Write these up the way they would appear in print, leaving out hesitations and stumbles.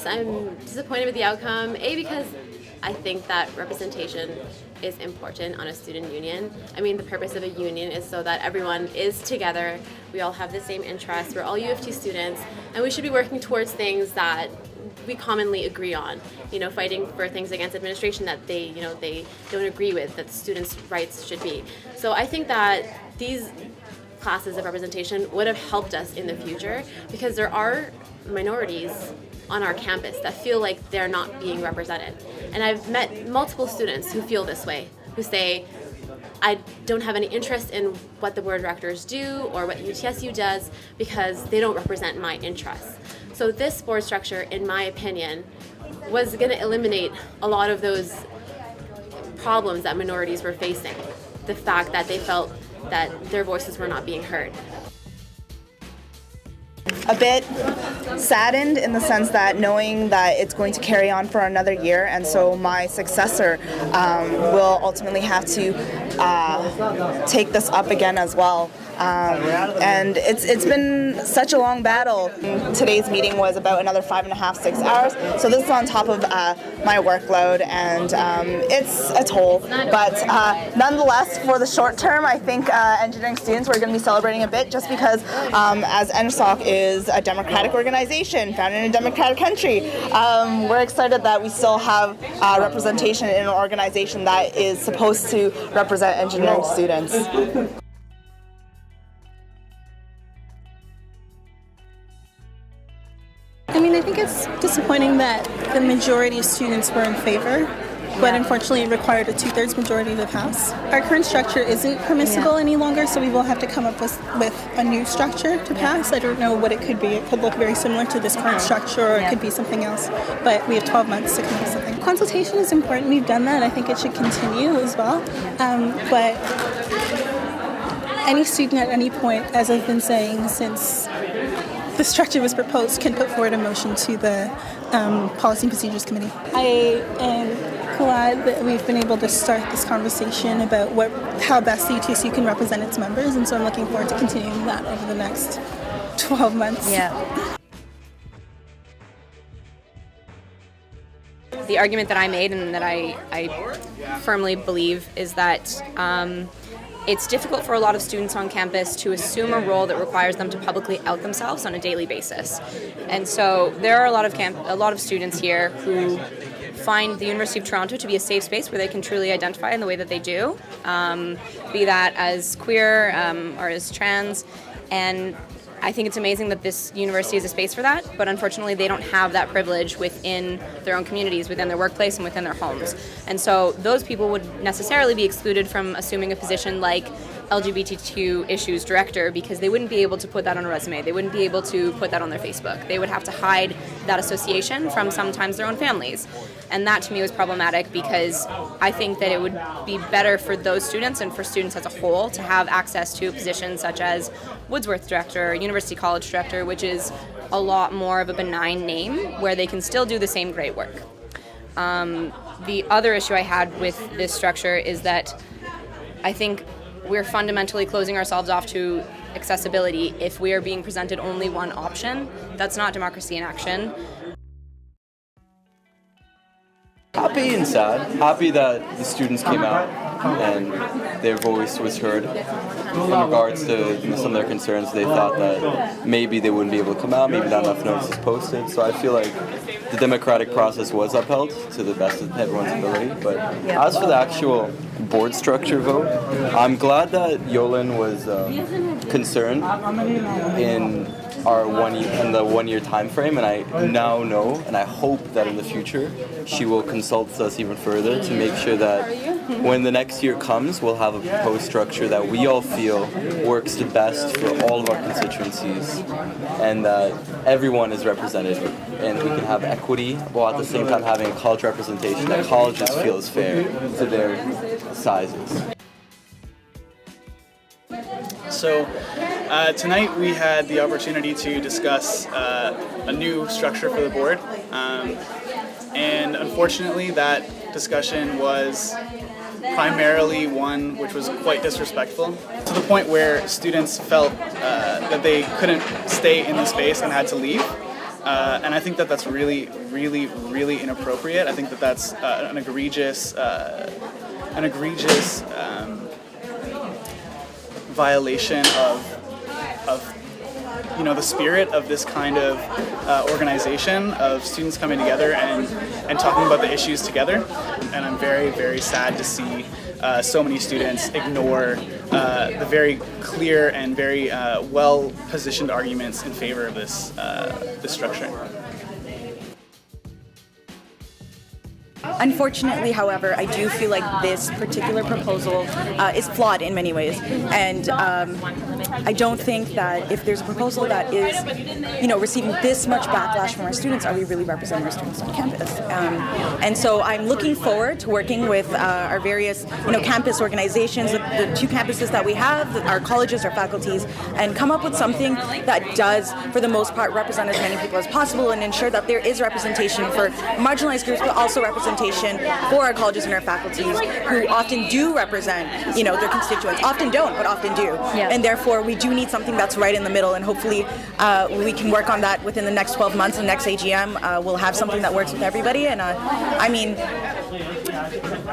I'm disappointed with the outcome. Because I think that representation is important on a student union. I mean, the purpose of a union is so that everyone is together, we all have the same interests, we're all U of T students, and we should be working towards things that we commonly agree on. Fighting for things against administration that they don't agree with, that students' rights should be. So I think that these classes of representation would have helped us in the future, because there are minorities on our campus that feel like they're not being represented. And I've met multiple students who feel this way, who say, I don't have any interest in what the board of directors do or what UTSU does because they don't represent my interests. So this board structure, in my opinion, was going to eliminate a lot of those problems that minorities were facing. The fact that they felt that their voices were not being heard. A bit saddened in the sense that knowing that it's going to carry on for another year, and so my successor will ultimately have to take this up again as well. And it's been such a long battle. Today's meeting was about another 5.5-6 hours, so this is on top of my workload, and it's a toll. But nonetheless, for the short term, I think engineering students, we're going to be celebrating a bit, just because as NSOC is a democratic organization founded in a democratic country, we're excited that we still have representation in an organization that is supposed to represent engineering students. I think it's disappointing that the majority of students were in favor, but unfortunately it required a 2/3 majority to pass. Our current structure isn't permissible any longer, so we will have to come up with a new structure to pass. I don't know what it could be. It could look very similar to this current structure, or it could be something else, but we have 12 months to come up with something. Consultation is important. We've done that. I think it should continue as well, but any student at any point, as I've been saying since the structure was proposed, can put forward a motion to the Policy and Procedures Committee. I am glad that we've been able to start this conversation about how best the UTSU can represent its members, and so I'm looking forward to continuing that over the next 12 months. Yeah. The argument that I made and that I firmly believe is that it's difficult for a lot of students on campus to assume a role that requires them to publicly out themselves on a daily basis. And so there are a lot of students here who find the University of Toronto to be a safe space where they can truly identify in the way that they do, be that as queer or as trans. And I think it's amazing that this university is a space for that, but unfortunately they don't have that privilege within their own communities, within their workplace, and within their homes. And so those people would necessarily be excluded from assuming a position like LGBTQ issues director, because they wouldn't be able to put that on a resume. They wouldn't be able to put that on their Facebook. They would have to hide that association from sometimes their own families. And that to me was problematic, because I think that it would be better for those students and for students as a whole to have access to positions such as Woodsworth director, University College director, which is a lot more of a benign name where they can still do the same great work. The other issue I had with this structure is that I think we're fundamentally closing ourselves off to accessibility if we are being presented only one option. That's not democracy in action. Happy and sad. Happy that the students came out and their voice was heard. In regards to some of their concerns, they thought that maybe they wouldn't be able to come out, maybe not enough notices posted. So I feel like the democratic process was upheld to the best of everyone's ability. But as for the actual board structure vote, I'm glad that Yolen was concerned in the 1 year time frame, and I now know and I hope that in the future she will consult us even further to make sure that when the next year comes, we'll have a proposed structure that we all feel works the best for all of our constituencies, and that everyone is represented and we can have equity while at the same time having a college representation that colleges feel is fair to their sizes. So tonight we had the opportunity to discuss a new structure for the board, and unfortunately that discussion was primarily one which was quite disrespectful, to the point where students felt that they couldn't stay in the space and had to leave. And I think that that's really, really, really inappropriate. I think that that's an egregious violation of the spirit of this kind of organization, of students coming together and talking about the issues together. And I'm very, very sad to see so many students ignore the very clear and very well-positioned arguments in favor of this structure. Unfortunately, however, I do feel like this particular proposal is flawed in many ways, and I don't think that if there's a proposal that is, receiving this much backlash from our students, are we really representing our students on campus? And so I'm looking forward to working with our various, campus organizations, the 2 campuses that we have, our colleges, our faculties, and come up with something that does, for the most part, represent as many people as possible and ensure that there is representation for marginalized groups, but also representation for our colleges and our faculties who often do represent, their constituents. Often don't, but often do. Yeah. And therefore, we do need something that's right in the middle, and hopefully we can work on that within the next 12 months. And next AGM, we'll have something that works with everybody. And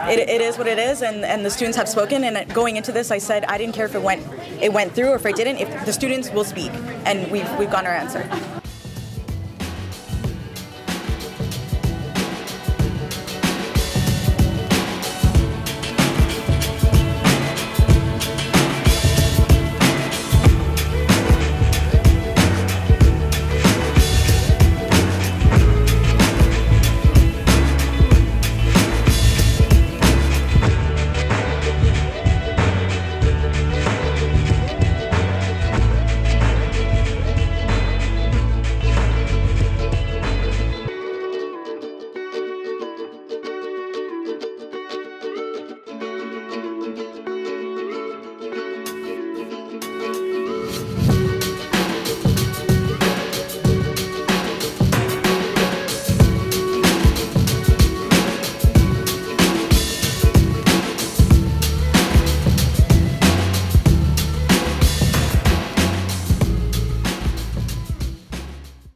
it is what it is, and the students have spoken. And going into this, I said I didn't care if it went through or if it didn't. If the students will speak, and we've gotten our answer.